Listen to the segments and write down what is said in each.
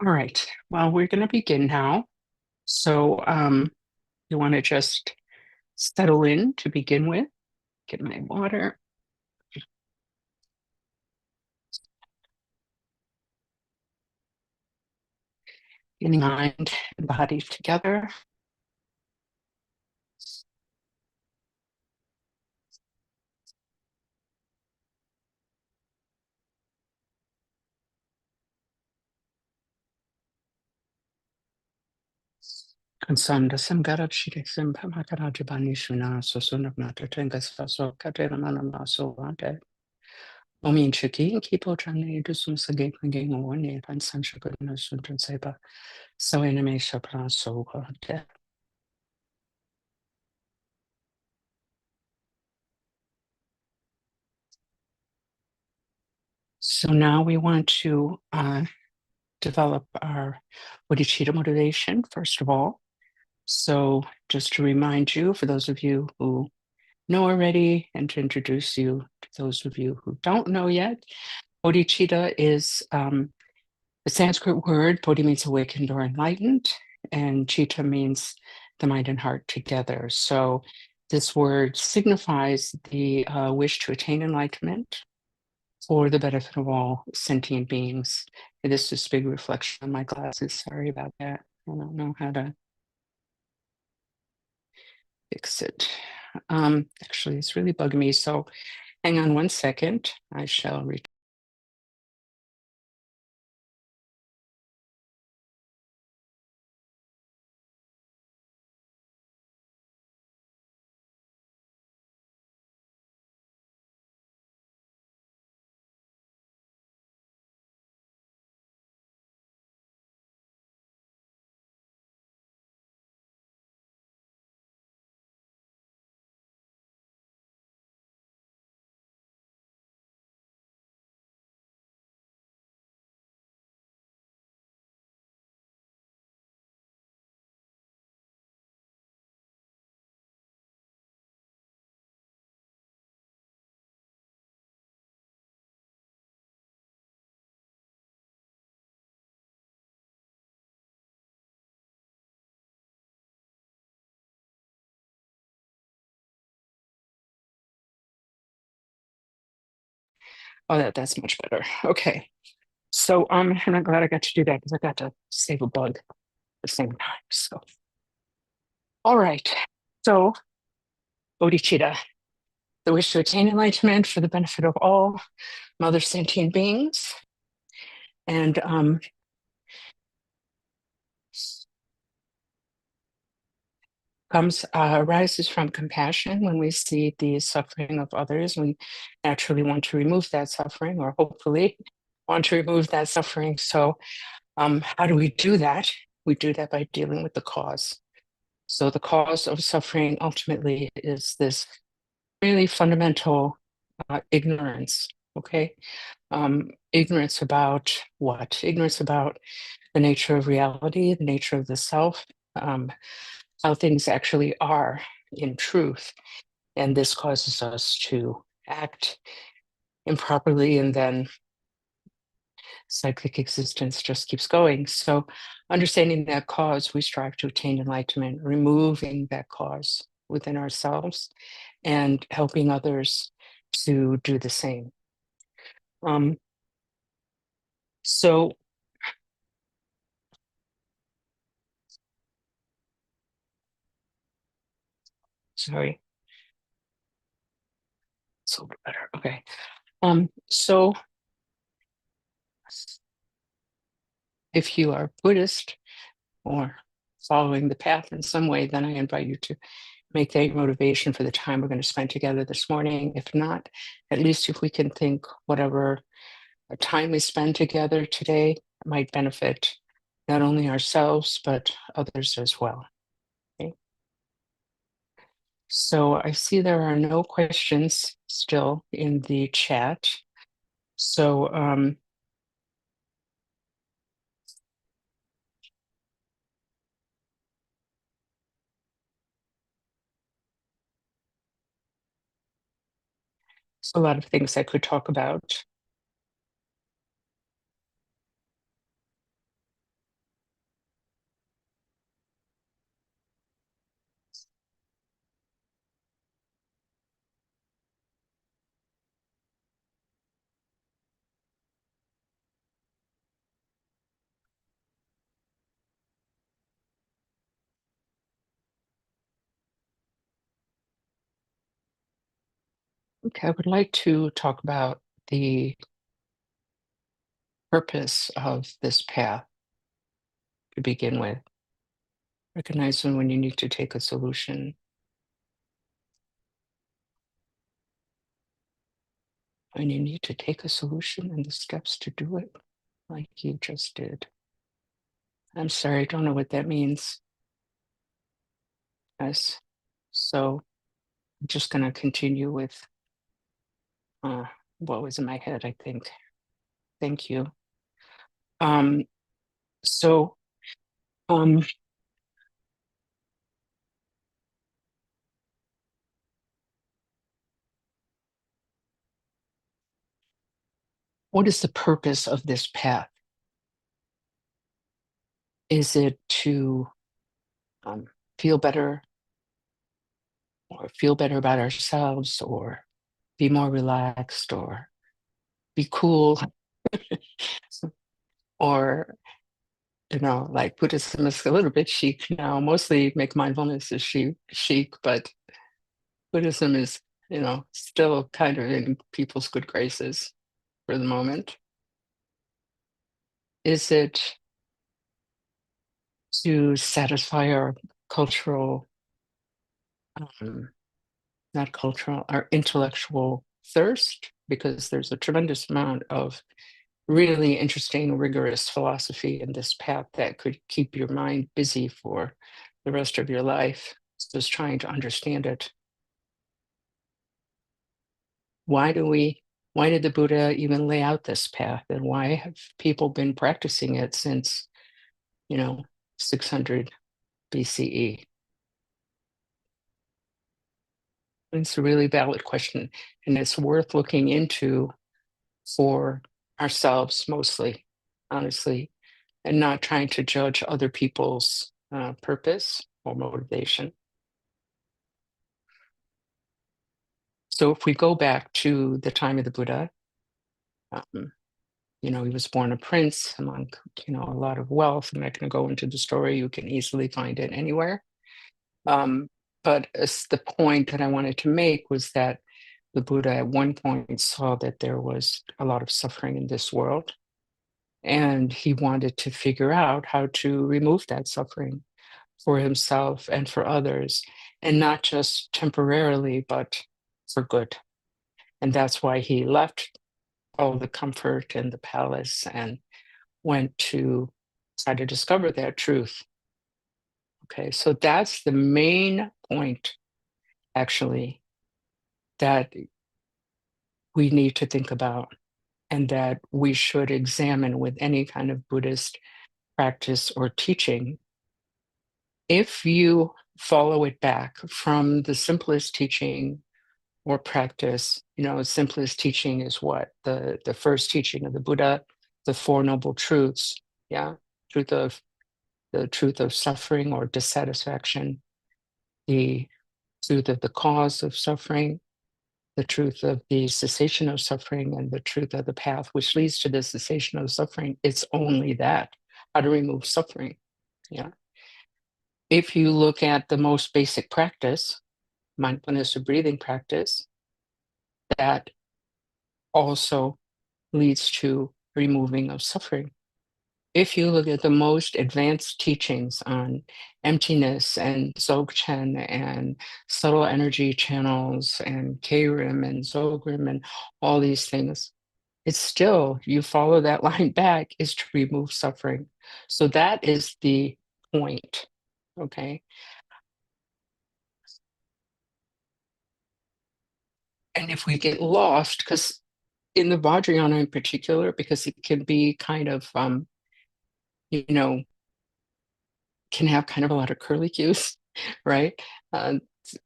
All right. Well, we're going to begin now. So, you want to just settle in to begin with. Get my water. Getting mind and body together. Consanda samgara shirisim pamakarajibani shuna sosunamata tengasaso kateramana so vante. Omin chiki kipo chani dusum sage klinging one and sanshakuna suntan seba. So enemy shapra so vante. So now we want to develop our bodhicitta motivation, first of all. So, just to remind you, for those of you who know already, and to introduce you to those of you who don't know yet, bodhicitta is the Sanskrit word. Bodhi means awakened or enlightened, and citta means the mind and heart together. So, this word signifies the wish to attain enlightenment for the benefit of all sentient beings. This is a big reflection on my glasses. Sorry about that. I don't know how to fix it. Actually, it's really bugging me. So hang on one second. I shall read. Oh, that's much better. Okay. So I'm glad I got to do that because I got to save a bug at the same time. So all right. So bodhicitta, the wish to attain enlightenment for the benefit of all mother sentient beings. And arises from compassion. When we see the suffering of others, we naturally want to remove that suffering, or hopefully want to remove that suffering. So how do we do that? We do that by dealing with the cause. So the cause of suffering ultimately is this really fundamental ignorance. Okay. Ignorance about what? Ignorance about the nature of reality, the nature of the self, how things actually are in truth. And this causes us to act improperly, and then cyclic existence just keeps going. So, understanding that cause, we strive to attain enlightenment, removing that cause within ourselves and helping others to do the same. Um, so, sorry, it's a little better. Okay. So, if you are Buddhist or following the path in some way, then I invite you to make that your motivation for the time we're going to spend together this morning. If not, at least if we can think whatever time we spend together today might benefit not only ourselves, but others as well. Okay. So I see there are no questions still in the chat. So a lot of things I could talk about. Okay, I would like to talk about the purpose of this path to begin with. Recognizing when you need to take a solution, when you need to take a solution and the steps to do it, like you just did. I'm sorry, I don't know what that means. Yes. So I'm just going to continue with uh, what was in my head, I think. Thank you. Um, so, um, what is the purpose of this path? Is it to um, feel better or feel better about ourselves or be more relaxed or be cool or like Buddhism is a little bit chic now. Mostly make mindfulness is chic, but Buddhism is still kind of in people's good graces for the moment. Is it to satisfy our cultural um, not cultural, our intellectual thirst? Because there's a tremendous amount of really interesting, rigorous philosophy in this path that could keep your mind busy for the rest of your life, just trying to understand it. Why do we? Why did the Buddha even lay out this path, and why have people been practicing it since, 600 BCE? It's a really valid question, and it's worth looking into for ourselves mostly, honestly, and not trying to judge other people's purpose or motivation. So if we go back to the time of the Buddha, um, he was born a prince among, a lot of wealth. I'm not going to go into the story. You can easily find it anywhere. Um, but the point that I wanted to make was that the Buddha at one point saw that there was a lot of suffering in this world, and he wanted to figure out how to remove that suffering for himself and for others, and not just temporarily, but for good. And that's why he left all the comfort in the palace and went to try to discover that truth. Okay, so that's the main point, actually, that we need to think about and that we should examine with any kind of Buddhist practice or teaching. If you follow it back from the simplest teaching or practice, simplest teaching is what? The first teaching of the Buddha, the Four Noble Truths, yeah, truth of the truth of suffering or dissatisfaction, the truth of the cause of suffering, the truth of the cessation of suffering, and the truth of the path which leads to the cessation of suffering. It's only that, how to remove suffering. Yeah. If you look at the most basic practice, mindfulness or breathing practice, that also leads to removing of suffering. If you look at the most advanced teachings on emptiness and Dzogchen and subtle energy channels and Keirim and Zogrim and all these things, it's still, you follow that line back, is to remove suffering. So that is the point. Okay. And if we get lost, because in the Vajrayana in particular, because it can be kind of, you know, can have kind of a lot of curlicues, right? Uh,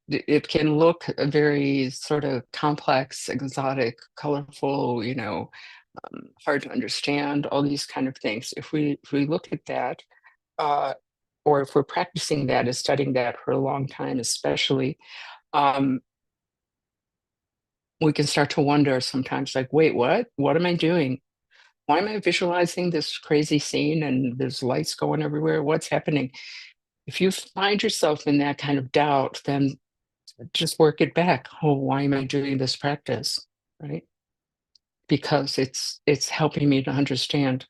it can look very sort of complex, exotic, colorful, hard to understand, all these kind of things. If we look at that, uh, or if we're practicing that and studying that for a long time, especially, um, we can start to wonder sometimes, like, wait, what? What am I doing? Why am I visualizing this crazy scene and there's lights going everywhere? What's happening? If you find yourself in that kind of doubt, then just work it back. Oh, why am I doing this practice? Right? Because it's helping me to understand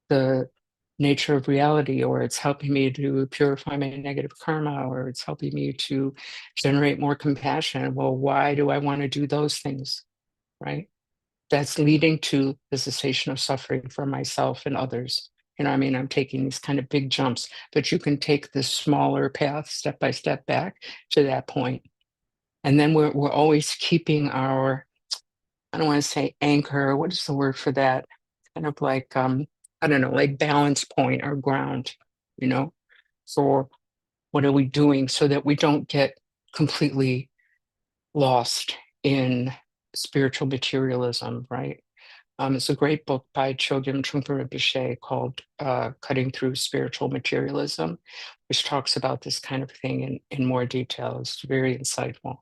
the nature of reality, or it's helping me to purify my negative karma, or it's helping me to generate more compassion. Well, why do I want to do those things? Right? That's leading to the cessation of suffering for myself and others. You know, I mean, I'm taking these kind of big jumps, but you can take this smaller path step by step back to that point. And then we're always keeping our, I don't want to say anchor, what is the word for that? Kind of like I don't know, like balance point or ground, you know, for what are we doing so that we don't get completely lost in spiritual materialism, right? It's a great book by Chogyam Trungpa Rinpoche called Cutting Through Spiritual Materialism, which talks about this kind of thing in more detail. It's very insightful.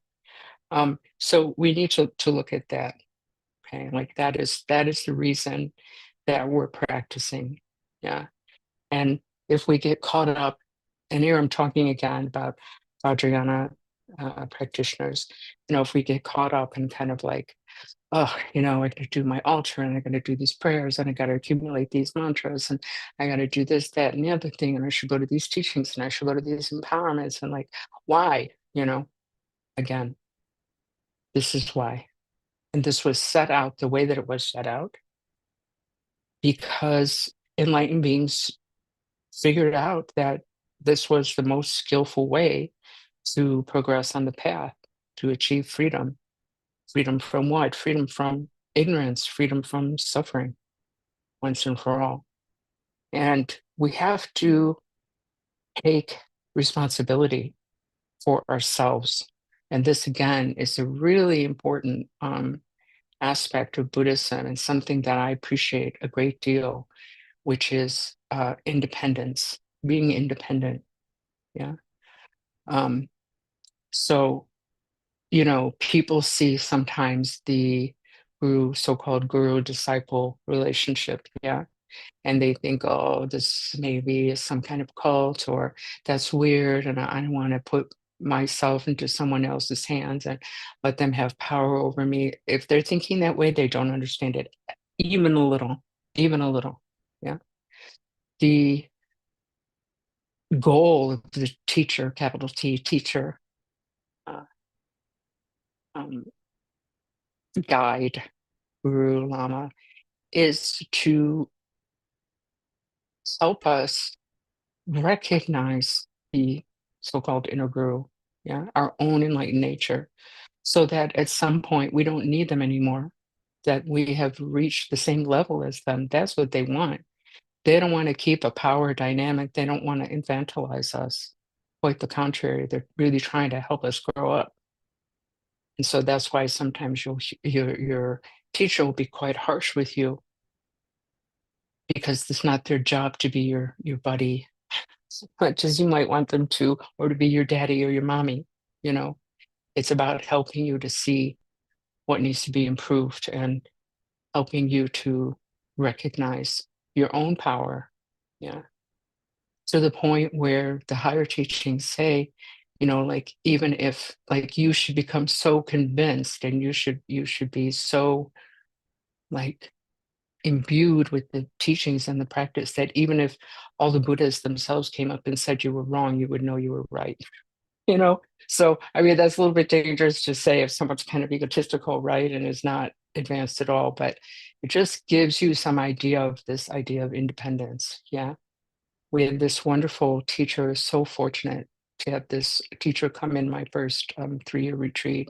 So we need to look at that. Okay, like that is the reason that we're practicing. Yeah. And if we get caught up, and here I'm talking again about Vajrayana practitioners, you know, if we get caught up in kind of like, oh, you know, I got to do my altar and I got to do these prayers and I got to accumulate these mantras and I got to do this, that, and the other thing. And I should go to these teachings and I should go to these empowerments. And like, why? You know, again, this is why. And this was set out the way that it was set out because enlightened beings figured out that this was the most skillful way to progress on the path to achieve freedom. Freedom from what? Freedom from ignorance, freedom from suffering once and for all. And we have to take responsibility for ourselves. And this, again, is a really important aspect of Buddhism and something that I appreciate a great deal, which is independence, being independent. Yeah. Um, so, you know, people see sometimes the so-called guru disciple relationship. Yeah. And they think, oh, this maybe is some kind of cult, or that's weird. And I don't want to put myself into someone else's hands and let them have power over me. If they're thinking that way, they don't understand it even a little, even a little. Yeah. The goal of the teacher, capital T, teacher, uh, um, guide, guru, lama, is to help us recognize the so-called inner guru, yeah, our own enlightened nature, so that at some point we don't need them anymore, that we have reached the same level as them. That's what they want. They don't want to keep a power dynamic. They don't want to infantilize us. Quite the contrary, they're really trying to help us grow up. And so that's why sometimes your teacher will be quite harsh with you because it's not their job to be your buddy as much as you might want them to, or to be your daddy or your mommy. You know, it's about helping you to see what needs to be improved and helping you to recognize your own power. Yeah. To the point where the higher teachings say, you know, like even if like you should become so convinced and you should be so like imbued with the teachings and the practice that even if all the Buddhas themselves came up and said you were wrong, you would know you were right. You know, so I mean that's a little bit dangerous to say if someone's kind of egotistical, right, and is not advanced at all, but it just gives you some idea of this idea of independence. Yeah, we had this wonderful teacher, so fortunate to have this teacher come in my first 3-year retreat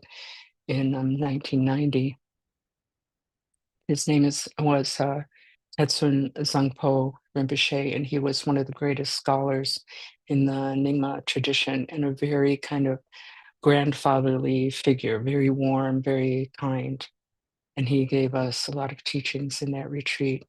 in 1990. His name was Tetsuen Zangpo Rinpoche, and he was one of the greatest scholars in the Nyingma tradition and a very kind of grandfatherly figure, very warm, very kind. And he gave us a lot of teachings in that retreat.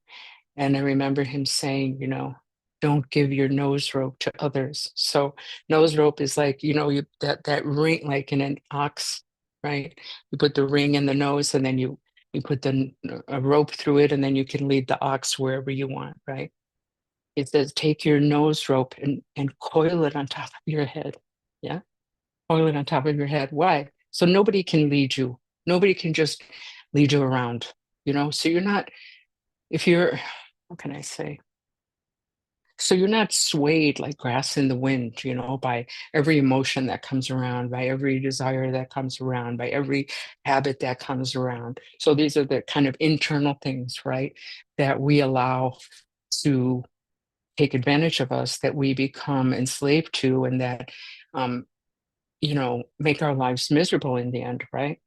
And I remember him saying, you know, don't give your nose rope to others. So nose rope is like, you know, that ring, like in an ox, right? You put the ring in the nose and then you put a rope through it and then you can lead the ox wherever you want, right? It says take your nose rope and coil it on top of your head. Yeah. toilet on top of your head. Why? So nobody can lead you. Nobody can just lead you around, So you're not, if you're, what can I say? So you're not swayed like grass in the wind, by every emotion that comes around, by every desire that comes around, by every habit that comes around. So these are the kind of internal things, right, that we allow to take advantage of us, that we become enslaved to, and that, um, make our lives miserable in the end, right?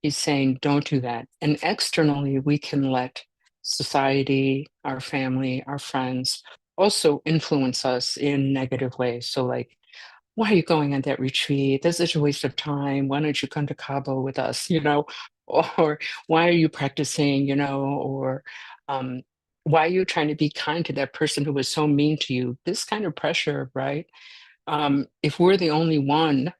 He's saying, don't do that. And externally, we can let society, our family, our friends also influence us in negative ways. So, like, why are you going on that retreat? That's such a waste of time. Why don't you come to Cabo with us? Or why are you practicing? Or um, why are you trying to be kind to that person who was so mean to you? This kind of pressure, right? If we're the only one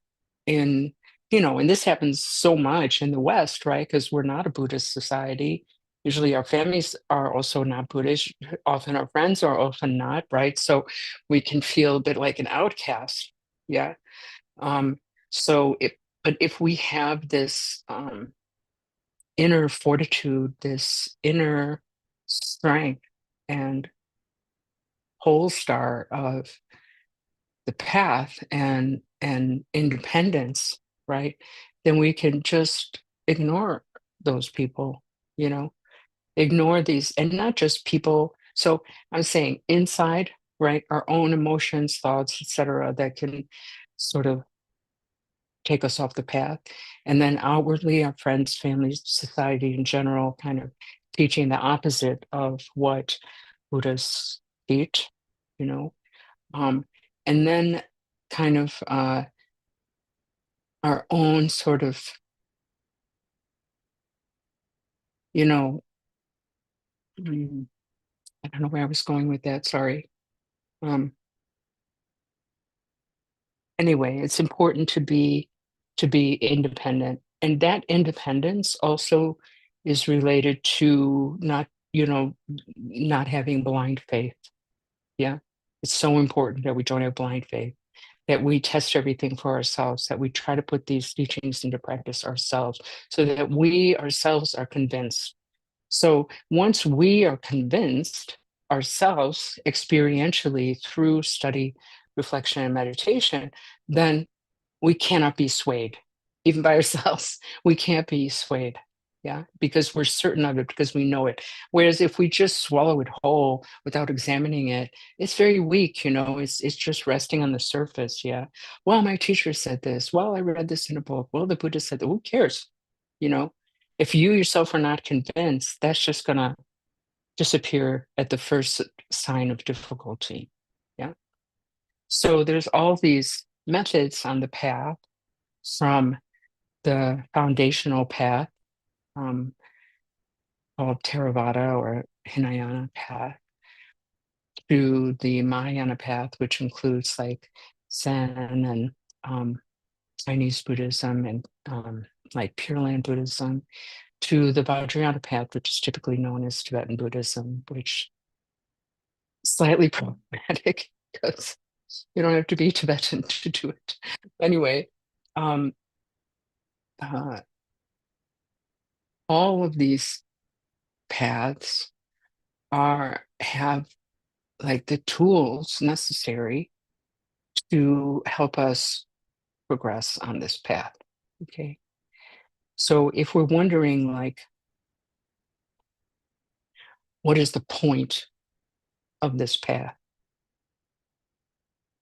in and this happens so much in the West, right? Because we're not a Buddhist society. Usually our families are also not Buddhist. Often our friends are often not, right? So we can feel a bit like an outcast. Yeah. um but if we have this inner fortitude, this inner strength and pole star of the path and independence, right, then we can just ignore those people, you know ignore these, and not just people. So I'm saying inside, right, our own emotions, thoughts, etc., that can sort of take us off the path, and then outwardly our friends, families, society in general, kind of teaching the opposite of what Buddhists teach, you know um, and then kind of our own sort of, you know, mm, I don't know where I was going with that. Sorry. Um, anyway, it's important to be independent, and that independence also is related to not having blind faith. Yeah, it's so important that we don't have blind faith, that we test everything for ourselves, that we try to put these teachings into practice ourselves, so that we ourselves are convinced. So once we are convinced ourselves experientially through study, reflection, and meditation, then we cannot be swayed, even by ourselves. We can't be swayed. Yeah, because we're certain of it, because we know it. Whereas if we just swallow it whole without examining it, it's very weak. It's just resting on the surface. Yeah. Well, my teacher said this. Well, I read this in a book. Well, the Buddha said that. Who cares? You know, if you yourself are not convinced, that's just gonna disappear at the first sign of difficulty. Yeah. So there's all these methods on the path, from the foundational path, um, called Theravada or Hinayana path, to the Mahayana path, which includes like Zen and um, Chinese Buddhism and like Pure Land Buddhism, to the Vajrayana path, which is typically known as Tibetan Buddhism, which is slightly problematic because you don't have to be Tibetan to do it. Anyway, um, uh, all of these paths have like the tools necessary to help us progress on this path. Okay. So if we're wondering, like, what is the point of this path?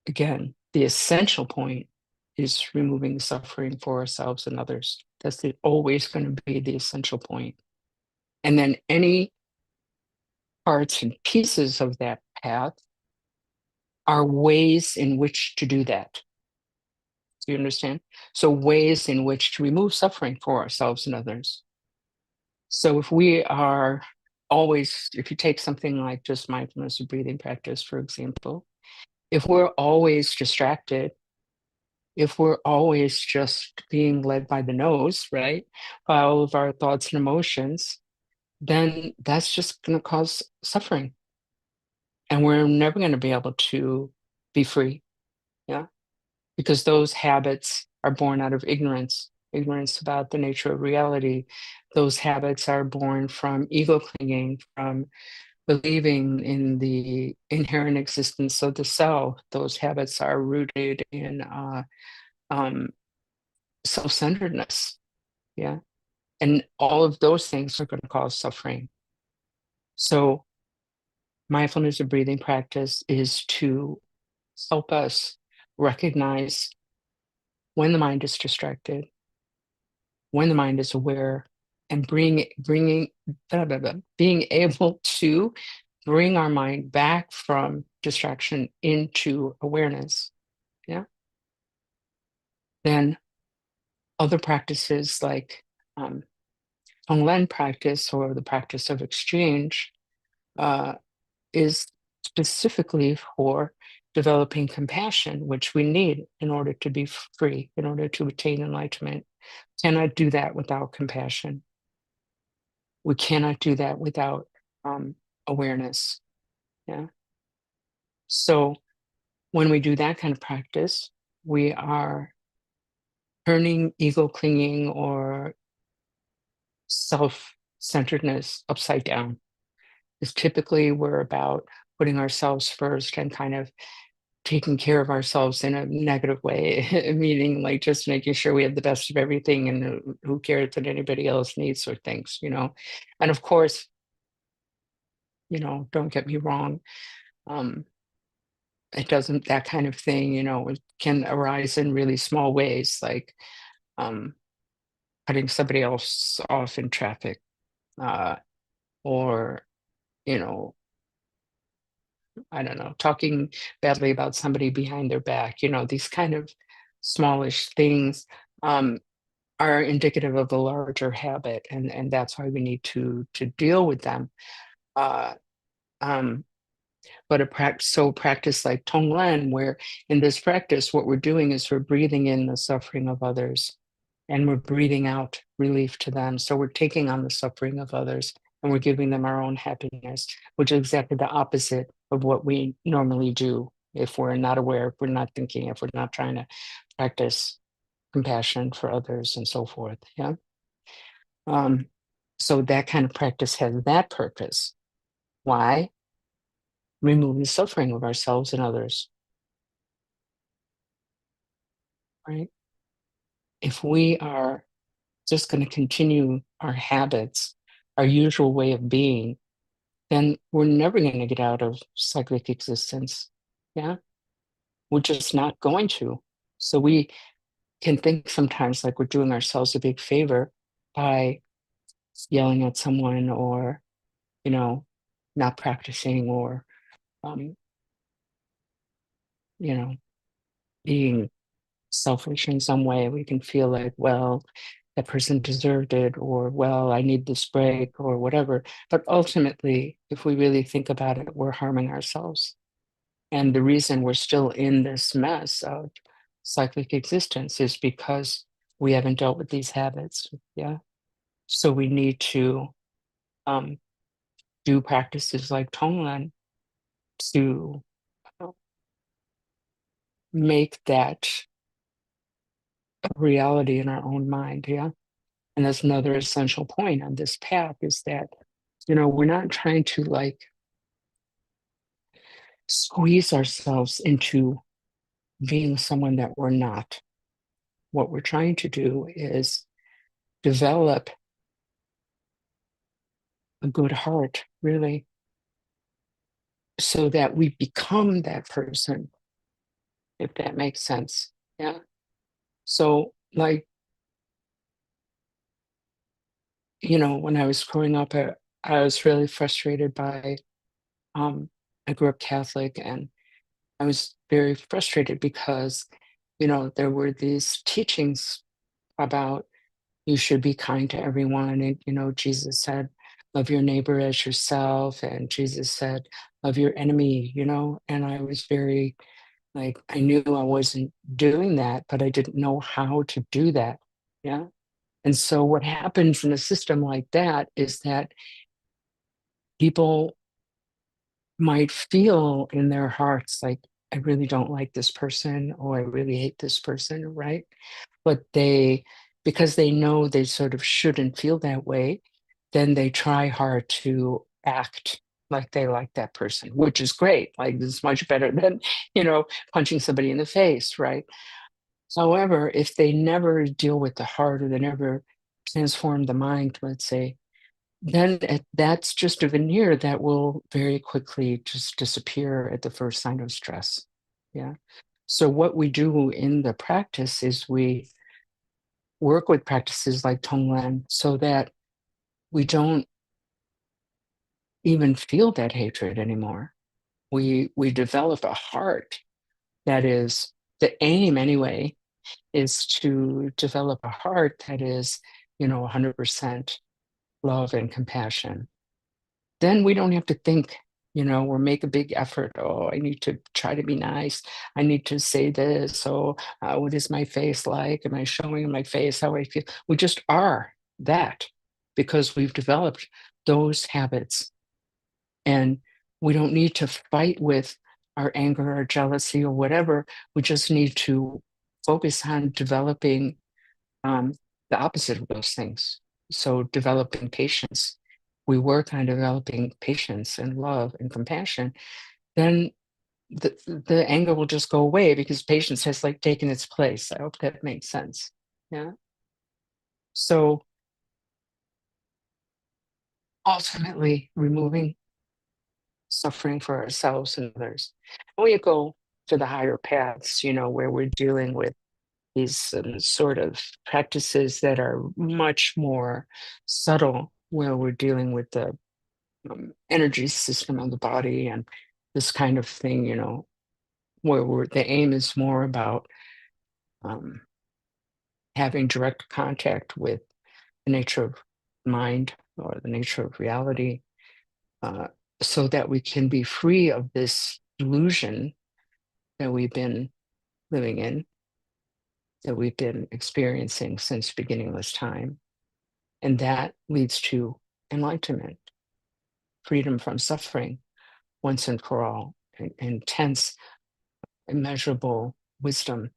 Again, the essential point is removing suffering for ourselves and others. That's always going to be the essential point. And then any parts and pieces of that path are ways in which to do that. Do you understand? So ways in which to remove suffering for ourselves and others. So if you take something like just mindfulness or breathing practice, for example, if we're always distracted, if we're always just being led by the nose, right, by all of our thoughts and emotions, then that's just going to cause suffering. And we're never going to be able to be free. Yeah. Because those habits are born out of ignorance, ignorance about the nature of reality. Those habits are born from ego clinging, from believing in the inherent existence of the self. Those habits are rooted in um, self-centeredness. Yeah. And all of those things are going to cause suffering. So mindfulness of breathing practice is to help us recognize when the mind is distracted, when the mind is aware, and being able to bring our mind back from distraction into awareness. Yeah. Then other practices like um, Tonglen practice or the practice of exchange uh, is specifically for developing compassion, which we need in order to be free, in order to attain enlightenment. Cannot do that without compassion. We cannot do that without awareness. Yeah. So when we do that kind of practice, we are turning ego clinging or self centeredness upside down. Is typically we're about putting ourselves first and kind of taking care of ourselves in a negative way, meaning like just making sure we have the best of everything and who cares what anybody else needs or thinks, you know. And of course, you know, don't get me wrong, um, it doesn't, that kind of thing, you know, it can arise in really small ways, like um, cutting somebody else off in traffic, uh, or, you know, I don't know, talking badly about somebody behind their back, you know, these kind of smallish things um, are indicative of a larger habit, and that's why we need to deal with them. Uh, um, but practice like Tonglen, where in this practice, what we're doing is we're breathing in the suffering of others and we're breathing out relief to them. So we're taking on the suffering of others and we're giving them our own happiness, which is exactly the opposite of what we normally do if we're not aware, if we're not thinking, if we're not trying to practice compassion for others and so forth. Yeah. Um, so that kind of practice has that purpose. Why? Remove the suffering of ourselves and others, right? If we are just going to continue our habits, our usual way of being, then we're never going to get out of cyclic existence. Yeah. We're just not going to. So we can think sometimes like we're doing ourselves a big favor by yelling at someone or, you know, not practicing or, um, you know, being selfish in some way. We can feel like, well, that person deserved it, or, well, I need this break, or whatever. But ultimately, if we really think about it, we're harming ourselves. And the reason we're still in this mess of cyclic existence is because we haven't dealt with these habits. Yeah. So we need to um, do practices like Tonglen to uh, make that a reality in our own mind. Yeah. And that's another essential point on this path is that, you know, we're not trying to like squeeze ourselves into being someone that we're not. What we're trying to do is develop a good heart, really, so that we become that person, if that makes sense. Yeah. So, like, you know, when I was growing up, I was really frustrated by, um, I grew up Catholic and I was very frustrated because, you know, there were these teachings about you should be kind to everyone. And, you know, Jesus said, love your neighbor as yourself. And Jesus said, love your enemy, you know. And I was very like, I knew I wasn't doing that, but I didn't know how to do that. Yeah. And so what happens in a system like that is that people might feel in their hearts like I really don't like this person, or I really hate this person, right? But because they know they sort of shouldn't feel that way, then they try hard to act like they like that person, which is great. Like, this is much better than, punching somebody in the face, right? However, if they never deal with the heart, or they never transform the mind, let's say, then that's just a veneer that will very quickly just disappear at the first sign of stress. Yeah. So what we do in the practice is we work with practices like Tonglen so that we don't even feel that hatred anymore. We develop a heart that is, the aim anyway, is to develop a heart that is, 100% love and compassion. Then we don't have to think, or make a big effort. Oh, I need to try to be nice. I need to say this. Oh, what is my face like? Am I showing in my face how I feel? We just are that, because we've developed those habits. And we don't need to fight with our anger or jealousy or whatever. We just need to focus on developing um, the opposite of those things. So, developing patience. We work on developing patience and love and compassion, then the anger will just go away, because patience has like taken its place. I hope that makes sense. Yeah. So ultimately, removing suffering for ourselves and others. When we go to the higher paths, where we're dealing with these sort of practices that are much more subtle, where we're dealing with the energy system of the body and this kind of thing, where the aim is more about um, having direct contact with the nature of mind, or the nature of reality, uh, so that we can be free of this illusion that we've been living in, that we've been experiencing since beginningless time. And that leads to enlightenment, freedom from suffering once and for all, intense, immeasurable wisdom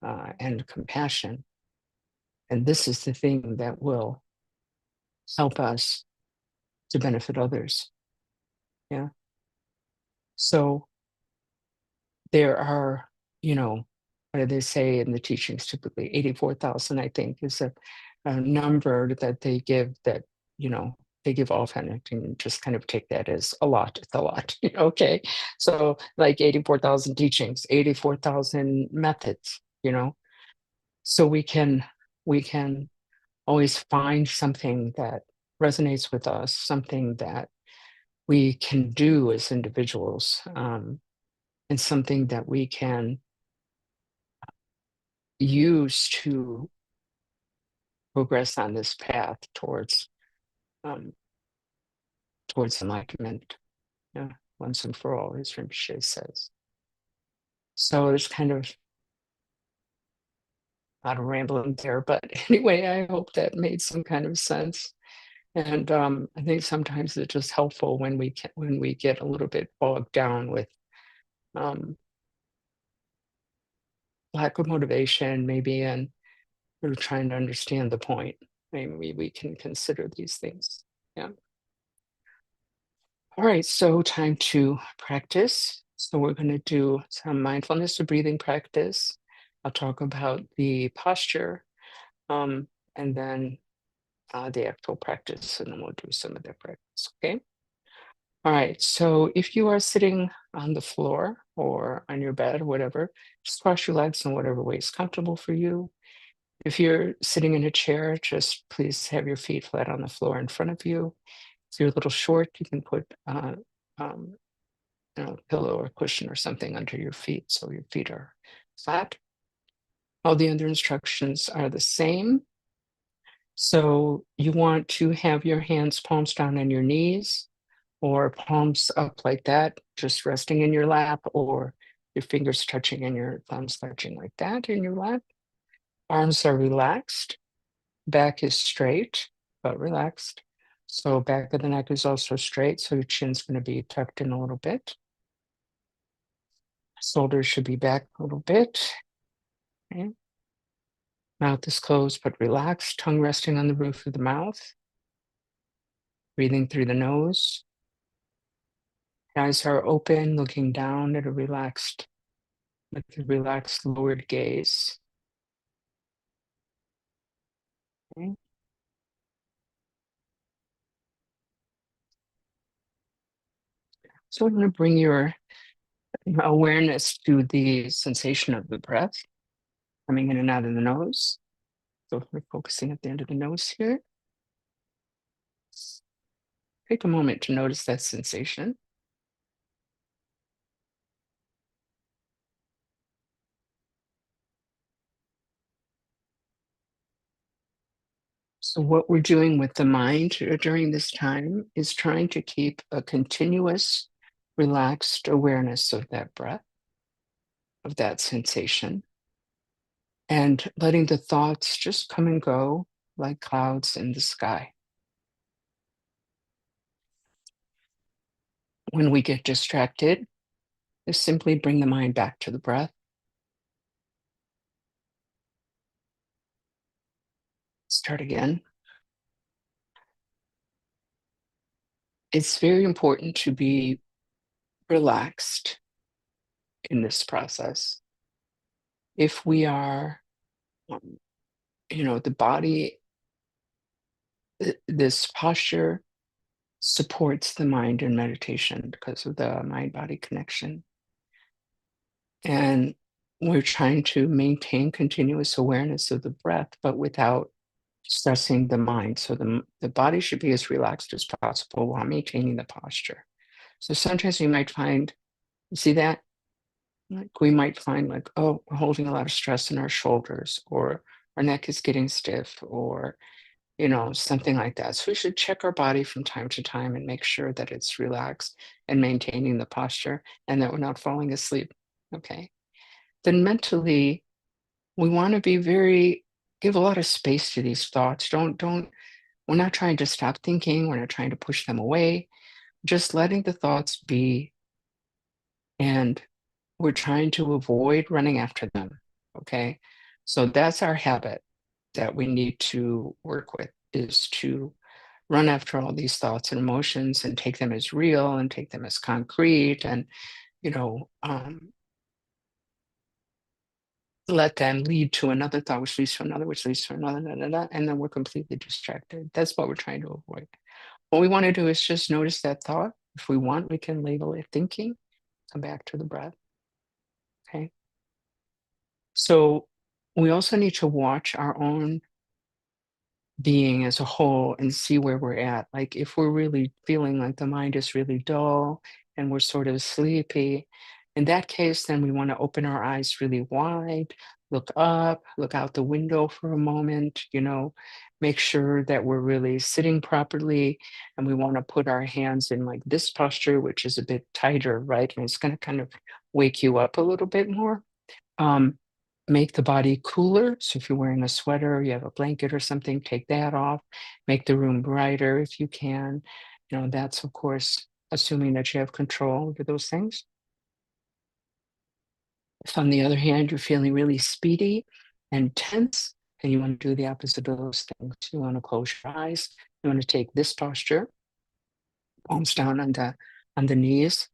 and compassion. And this is the thing that will help us to benefit others. Yeah. So there are, what do they say in the teachings? Typically 84,000, I think, is a number that they give, that, they give often. I can just kind of take that as a lot. It's a lot. Okay. So like 84,000 teachings, 84,000 methods, so we can always find something that resonates with us, something that we can do as individuals, and something that we can use to progress on this path um, towards enlightenment, yeah, once and for all, as Rinpoche says. So it's kind of a lot of rambling there, but anyway, I hope that made some kind of sense. And I think sometimes it's just helpful when we get a little bit bogged down with um, lack of motivation, maybe, and we're trying to understand the point. Maybe we can consider these things. Yeah. All right, so time to practice. So we're going to do some mindfulness or breathing practice. I'll talk about the posture, and then the actual practice, and then we'll do some of the practice. Okay. All right. So if you are sitting on the floor or on your bed or whatever, just cross your legs in whatever way is comfortable for you. If you're sitting in a chair, just please have your feet flat on the floor in front of you. If you're a little short, you can put um, pillow or cushion or something under your feet so your feet are flat. All the other instructions are the same. So you want to have your hands palms down on your knees, or palms up like that, just resting in your lap, or your fingers touching and your thumbs touching like that in your lap. Arms are relaxed. Back is straight, but relaxed. So back of the neck is also straight. So your chin's going to be tucked in a little bit. Shoulders should be back a little bit. Okay. Mouth is closed but relaxed, tongue resting on the roof of the mouth. Breathing through the nose. Eyes are open, looking down at with a relaxed lowered gaze. Okay. So I'm going to bring your awareness to the sensation of the breath coming in and out of the nose. So we're focusing at the end of the nose here. Take a moment to notice that sensation. So what we're doing with the mind during this time is trying to keep a continuous, relaxed awareness of that breath, of that sensation, and letting the thoughts just come and go like clouds in the sky. When we get distracted, just simply bring the mind back to the breath. Start again. It's very important to be relaxed in this process. If we are, the body, this posture supports the mind in meditation because of the mind-body connection. And we're trying to maintain continuous awareness of the breath, but without stressing the mind. So the body should be as relaxed as possible while maintaining the posture. So sometimes you might find, you see that? Like we might find like, oh, we're holding a lot of stress in our shoulders, or our neck is getting stiff, or something like that. So we should check our body from time to time and make sure that it's relaxed and maintaining the posture and that we're not falling asleep. Okay. Then mentally, we want to give a lot of space to these thoughts. We're not trying to stop thinking. We're not trying to push them away, just letting the thoughts be. And we're trying to avoid running after them. Okay. So that's our habit that we need to work with, is to run after all these thoughts and emotions and take them as real and take them as concrete, and you know um, let them lead to another thought, which leads to another, which leads to another, and then we're completely distracted. That's what we're trying to avoid. What we want to do is just notice that thought. If we want, we can label it thinking, come back to the breath. Okay. So we also need to watch our own being as a whole and see where we're at. Like if we're really feeling like the mind is really dull and we're sort of sleepy, in that case, then we want to open our eyes really wide, look up, look out the window for a moment, make sure that we're really sitting properly. And we want to put our hands in like this posture, which is a bit tighter, right? And it's going to kind of wake you up a little bit more. Um, Make the body cooler. So if you're wearing a sweater, you have a blanket or something, take that off. Make the room brighter if you can. That's of course assuming that you have control over those things. If on the other hand, you're feeling really speedy and tense, and you want to do the opposite of those things. You want to close your eyes. You want to take this posture, palms down on the knees.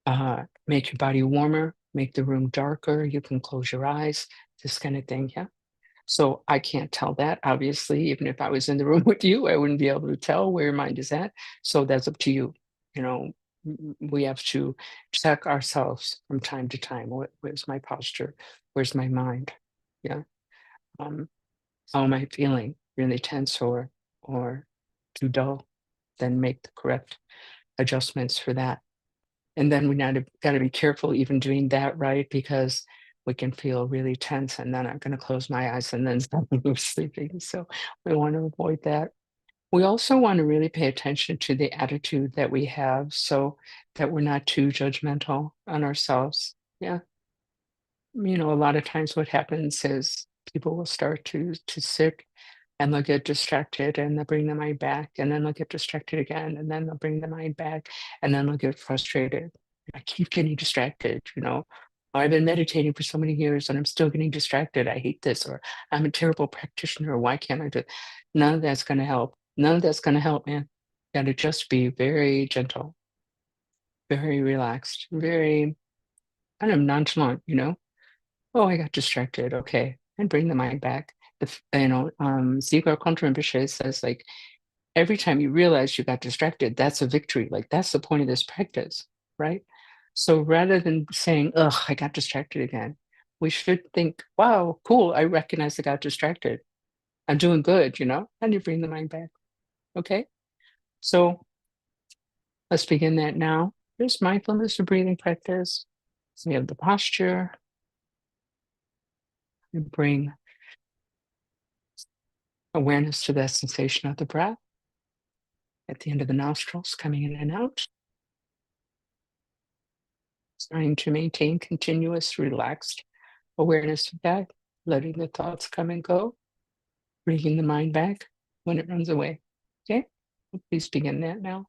Make your body warmer, make the room darker. You can close your eyes, this kind of thing. Yeah. So I can't tell that. Obviously, even if I was in the room with you, I wouldn't be able to tell where your mind is at. So that's up to you. We have to check ourselves from time to time. Where's my posture? Where's my mind? Yeah. Um, how am I feeling? Really tense or too dull? Then make the correct adjustments for that. And then we got to be careful even doing that, right? Because we can feel really tense and then I'm going to close my eyes and then suddenly we're sleeping. So we want to avoid that. We also want to really pay attention to the attitude that we have so that we're not too judgmental on ourselves. Yeah. A lot of times what happens is people will start to sit and they'll get distracted and they'll bring the mind back, and then they'll get distracted again, and then they'll bring the mind back, and then they'll get frustrated. I keep getting distracted. I've been meditating for so many years and I'm still getting distracted. I hate this, or I'm a terrible practitioner. Why can't I do it? None of that's going to help. None of that's going to help, man. Got to just be very gentle, very relaxed, very kind of nonchalant, you know? Oh, I got distracted. Okay. And bring the mind back. Ziegler Rinpoche says, like, every time you realize you got distracted, that's a victory. Like, that's the point of this practice, right? So rather than saying, ugh, I got distracted again, we should think, wow, cool. I recognize I got distracted. I'm doing good, you know? And you bring the mind back. Okay. So let's begin that now. There's mindfulness of breathing practice. So we have the posture. We bring awareness to that sensation of the breath at the end of the nostrils, coming in and out, trying to maintain continuous, relaxed awareness of that, letting the thoughts come and go, bringing the mind back when it runs away. Okay? Please begin that now.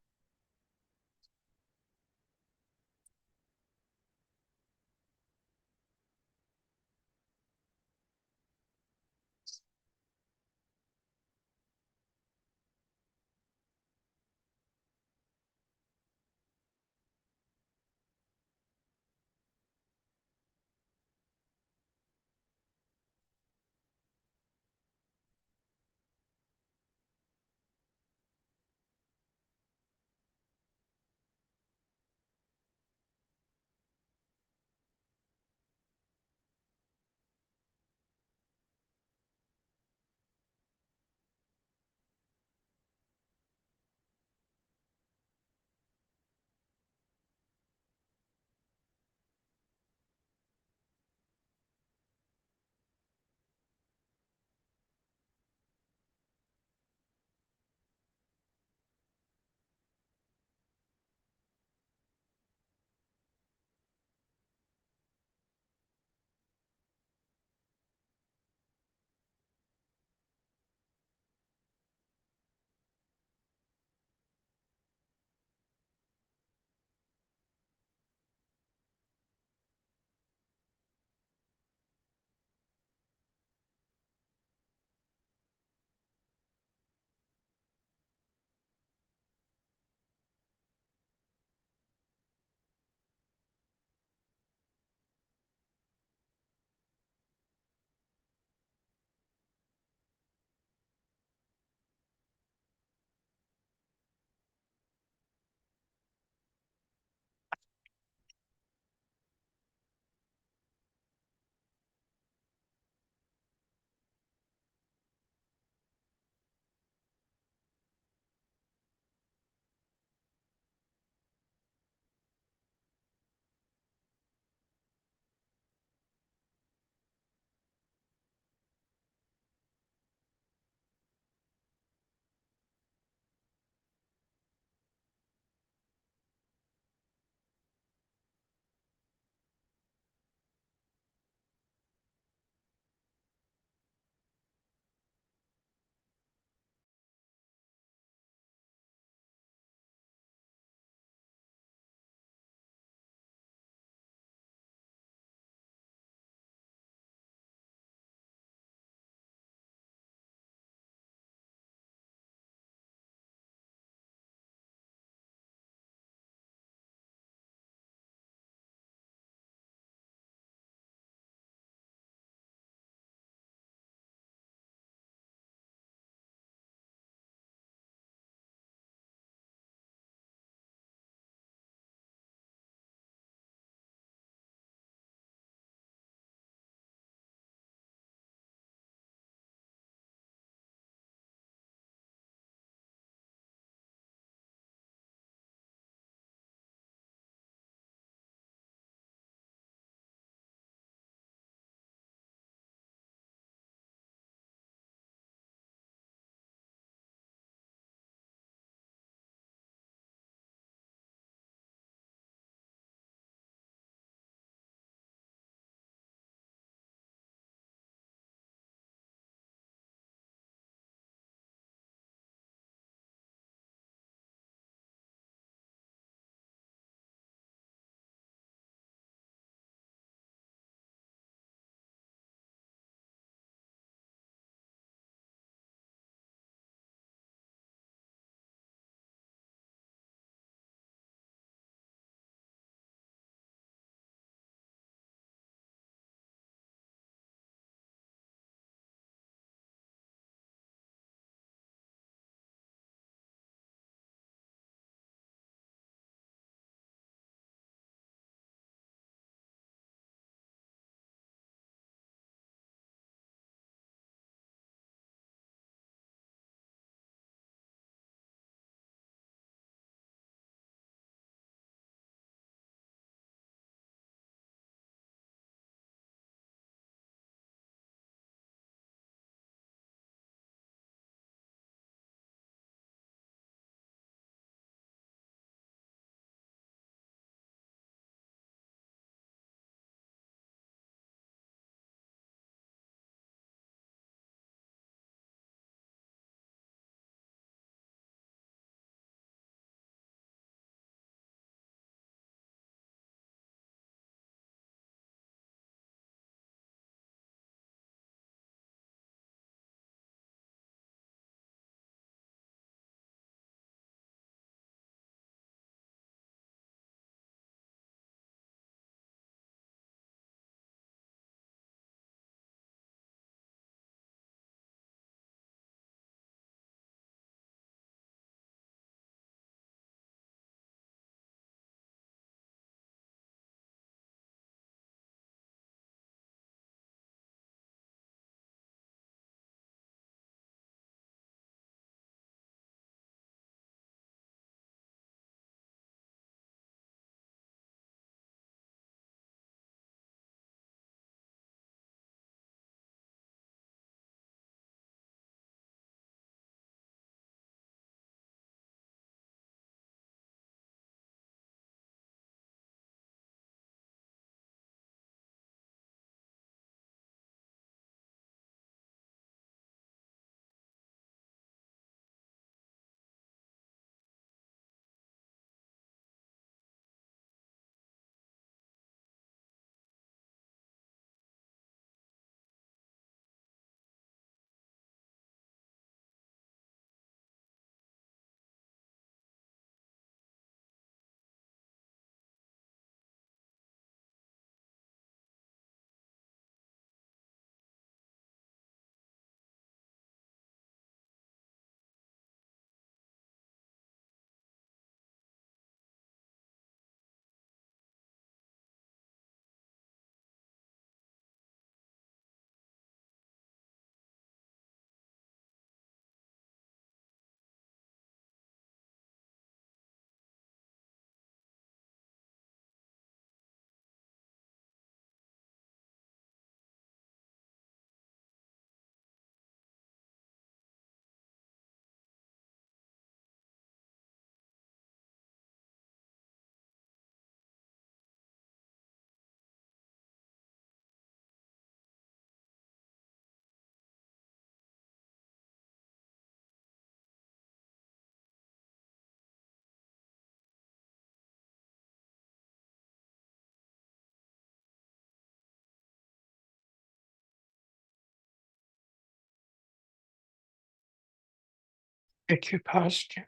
Pick your posture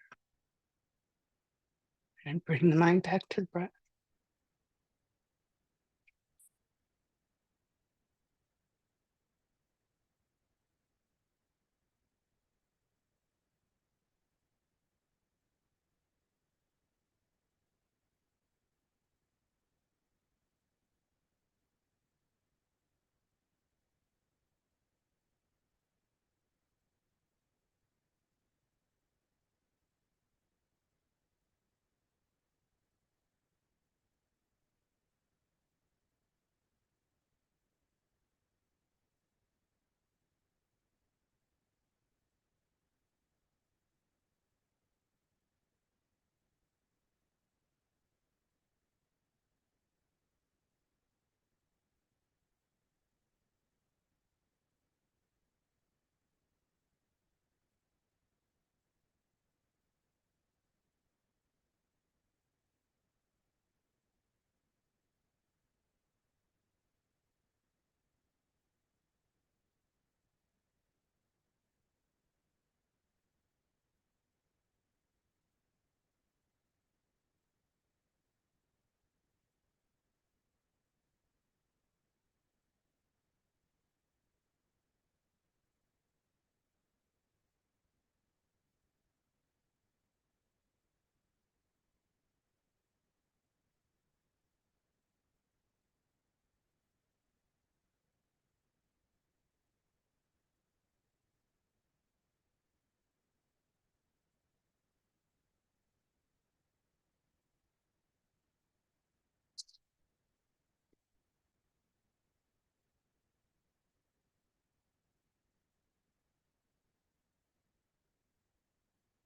and bring the mind back to the breath.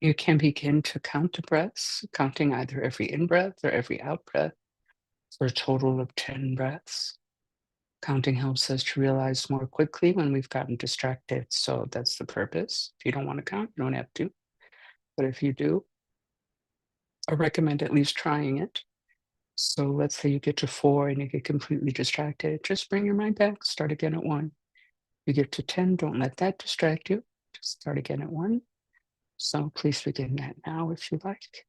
You can begin to count the breaths, counting either every in breath or every out breath for a total of 10 breaths. Counting helps us to realize more quickly when we've gotten distracted. So that's the purpose. If you don't want to count, you don't have to. But if you do, I recommend at least trying it. So let's say you get to 4 and you get completely distracted. Just bring your mind back, start again at 1. You get to 10, don't let that distract you. Just start again at 1. So please begin that now if you like.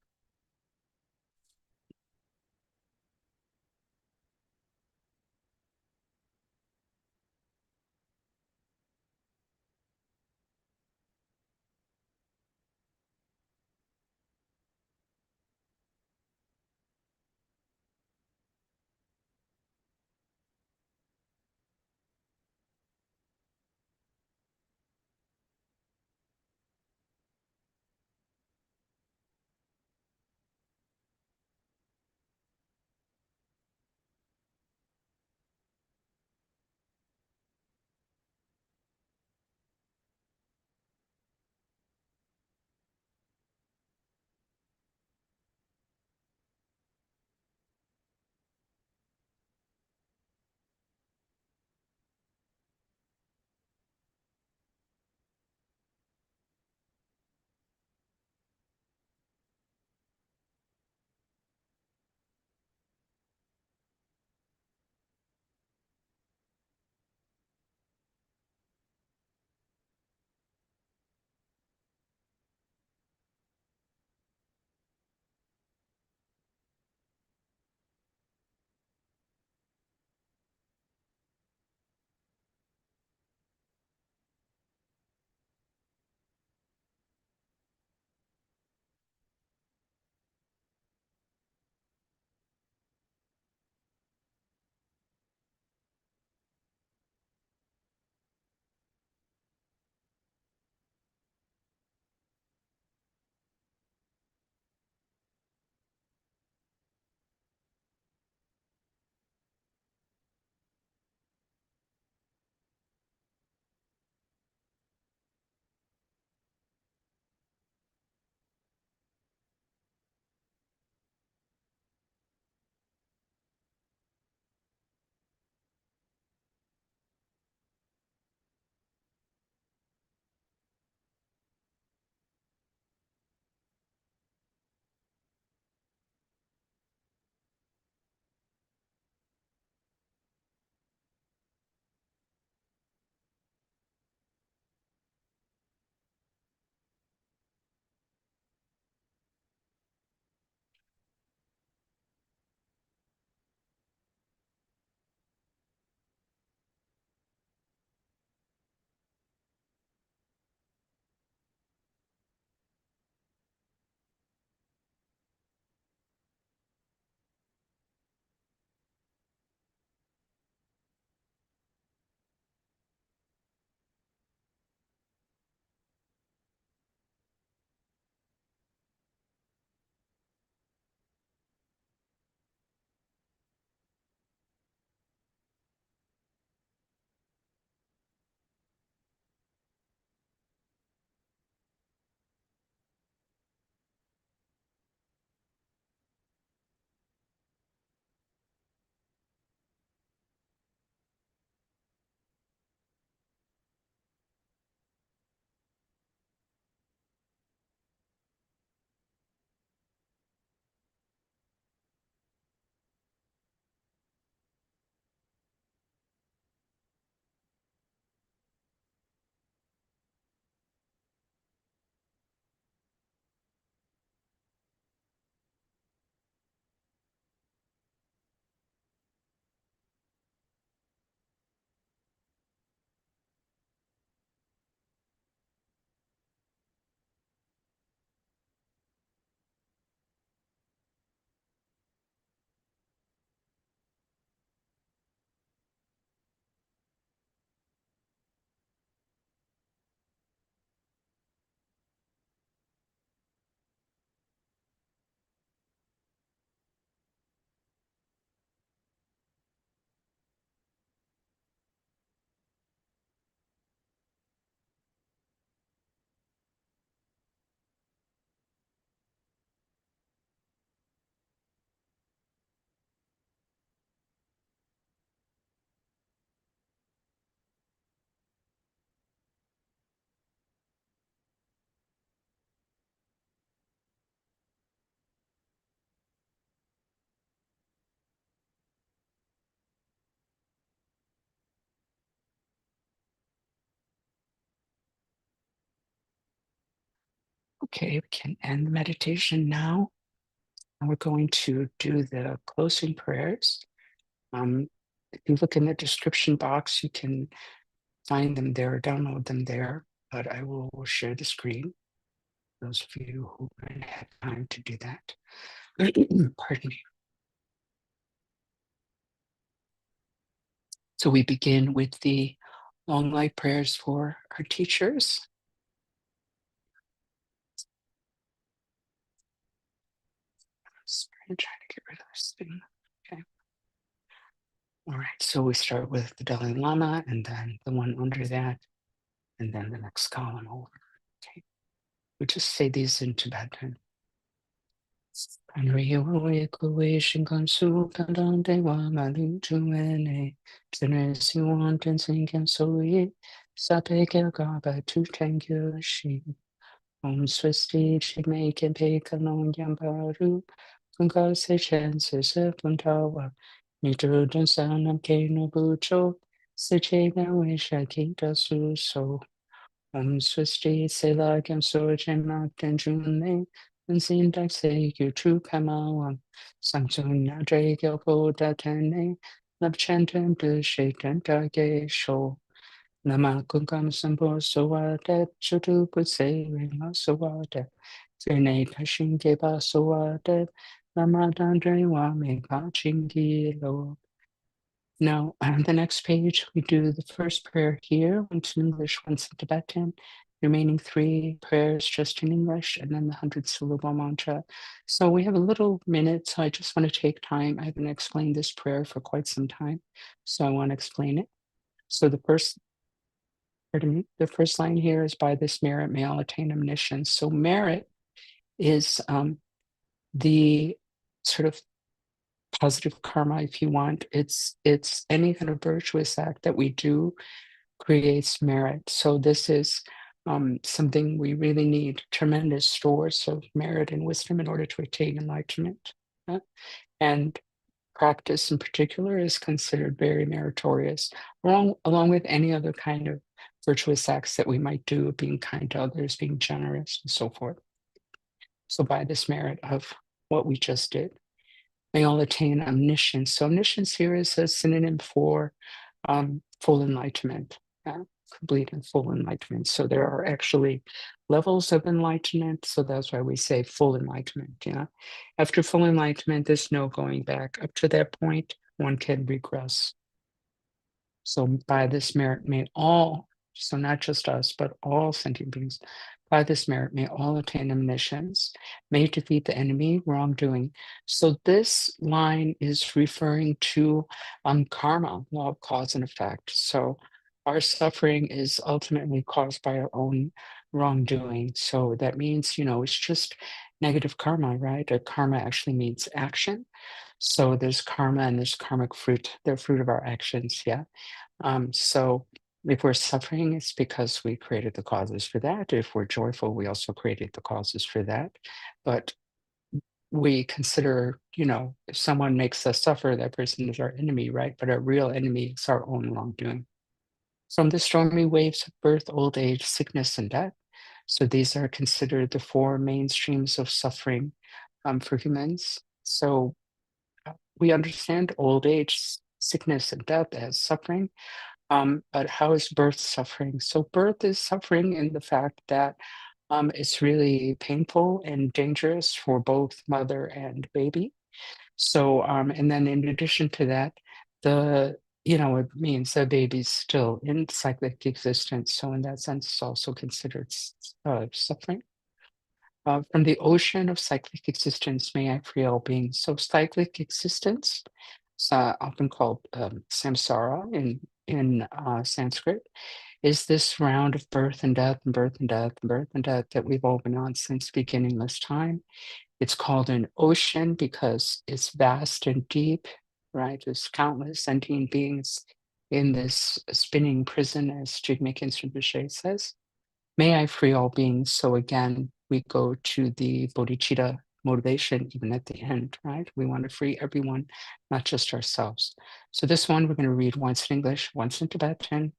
Okay, we can end the meditation now. And we're going to do the closing prayers. If you look in the description box, you can find them there, download them there, but I will share the screen. Those of you who haven't had time to do that. Pardon me. So we begin with the long light prayers for our teachers. I'm trying to get rid of this thing. Okay. All right. So we start with the Dalai Lama and then the one under that, and then the next column over. Okay. We just say these in Tibetan. Anriyo kuwe shinkansu kandang dewa malu tuene generasi wanten sinken soye sape gaba tu tengyo shi om swasti chime kempe kanon yambaru kunga se chen se se puntawa nitro dun sanam ke no bucho se che na we shaki da su so om swasti se la gam so chen ma ten jun and seeing that say you true Kamawa, Samsung Nadre Gyoko Datane, Lapchantan to Shaitan Tage Show, Lama Kunkam Sambo Soa that Chutu could say Rima Soa that Fine Kashin Geba Soa that Lama Dandre Wa Meka Chingi Lo. Now, on the next page, we do the first prayer here, once in English, once in Tibetan, remaining 3 prayers just in English, and then the 100-syllable mantra. So we have a little minute, so I just want to take time. I haven't explained this prayer for quite some time, so I want to explain it. So the first line here is, by this merit may all attain omniscience. So merit is the sort of positive karma, if you want. It's any kind of virtuous act that we do creates merit. So this is something we really need, tremendous stores of merit and wisdom in order to attain enlightenment. And practice in particular is considered very meritorious, along with any other kind of virtuous acts that we might do, being kind to others, being generous, and so forth. So by this merit of what we just did, may all attain omniscience. So omniscience here is a synonym for full enlightenment, complete and full enlightenment. So there are actually levels of enlightenment. So that's why we say full enlightenment. Yeah. After full enlightenment, there's no going back. Up to that point, one can regress. So by this merit, may all, so not just us, but all sentient beings, by this merit, may all attain omniscience, may defeat the enemy, wrongdoing. So this line is referring to karma, law of cause and effect. So our suffering is ultimately caused by our own wrongdoing. So that means, it's just negative karma, right? Karma actually means action. So there's karma and there's karmic fruit. They're fruit of our actions, yeah. So if we're suffering, it's because we created the causes for that. If we're joyful, we also created the causes for that. But we consider, if someone makes us suffer, that person is our enemy, right? But our real enemy is our own wrongdoing. From the stormy waves of birth, old age, sickness, and death. So these are considered the 4 main streams of suffering for humans. So we understand old age, sickness, and death as suffering. But how is birth suffering? So birth is suffering in the fact that it's really painful and dangerous for both mother and baby. So, and then in addition to that, it means the baby's still in cyclic existence. So in that sense, it's also considered suffering. From the ocean of cyclic existence, may I free all beings. So cyclic existence, often called samsara in Sanskrit, is this round of birth and death and birth and death and birth and death that we've all been on since beginningless time. It's called an ocean because it's vast and deep, right? There's countless sentient beings in this spinning prison, as Jigme Khyentse Rinpoche says. May I free all beings. So again, we go to the bodhicitta motivation even at the end, right? We want to free everyone, not just ourselves. So this one we're going to read once in English, once in Tibetan,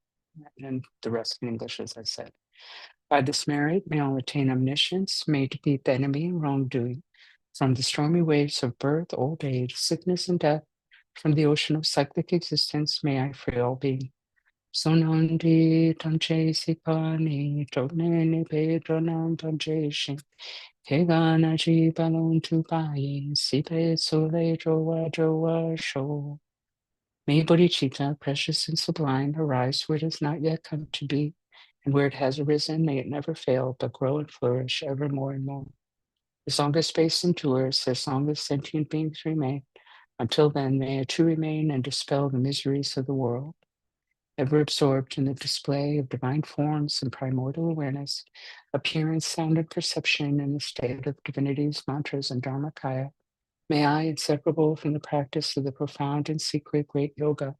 and the rest in English, as I said. By this merit, may all attain omniscience, may defeat the enemy in wrongdoing. From the stormy waves of birth, old age, sickness, and death, from the ocean of cyclic existence, may I free all being. Sonandi tamche sipani, tonene pedronam tamche Kegana chi balon tu pai, sipe sole joa joa sho. May bodhicitta, precious and sublime, arise where it has not yet come to be, and where it has arisen, may it never fail, but grow and flourish ever more and more. As long as space endures, as long as sentient beings remain, until then may it too remain and dispel the miseries of the world. Ever absorbed in the display of divine forms and primordial awareness, appearance, sound, and perception in the state of divinities, mantras, and dharmakaya, may I, inseparable from the practice of the profound and secret great yoga,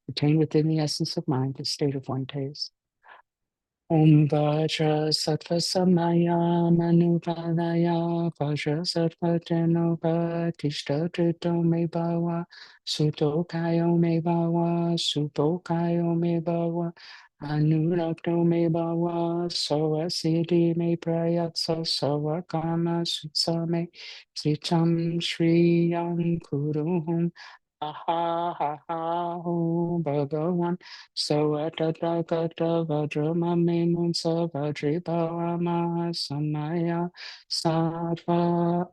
attain within the essence of mind the state of one taste. Om Vajra Sattva Samaya Manupadaya Vajra Sattva Tenopa Tishta Trito Me Bhava Suto Kayo Me Bhava Supo Kayo Me Bhava Anurakto Me Bhava Sava Siddhi Me Prayatsa Sava Kama Sutsa Me Sritam Shriyam Kuruhum Aha ha ha ho Bhagavan Sawatata Vajramame Munsa Vajripavama Samaya Sattva.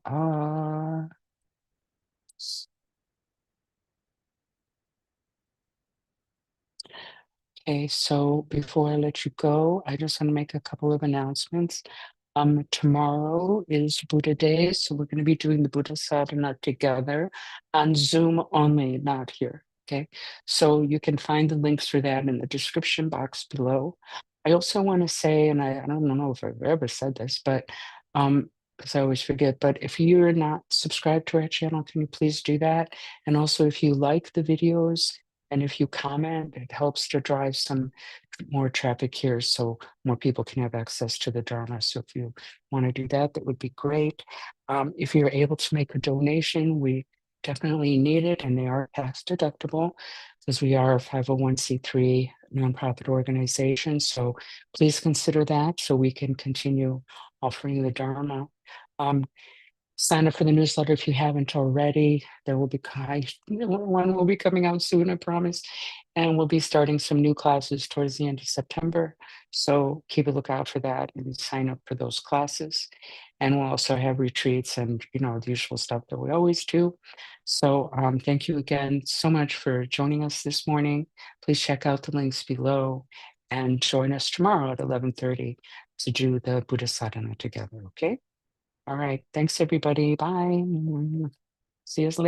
Okay, so before I let you go, I just want to make a couple of announcements. Tomorrow is Buddha Day, so we're going to be doing the Buddha Sadhana together on Zoom only, not here. Okay, so you can find the links for that in the description box below. I also want to say, and I don't know if I've ever said this, but because I always forget, but if you're not subscribed to our channel, can you please do that? And also, if you like the videos and if you comment, it helps to drive some more traffic here so more people can have access to the Dharma. So if you want to do that, that would be great. If you're able to make a donation, we definitely need it, and they are tax deductible because we are a 501c3 nonprofit organization. So please consider that so we can continue offering the Dharma. Sign up for the newsletter if you haven't already. There will be one will be coming out soon, I promise. And we'll be starting some new classes towards the end of September. So keep a lookout for that and sign up for those classes. And we'll also have retreats and the usual stuff that we always do. So thank you again so much for joining us this morning. Please check out the links below and join us tomorrow at 11:30 to do the Buddha Sadhana together, okay? All right. Thanks, everybody. Bye. See you later.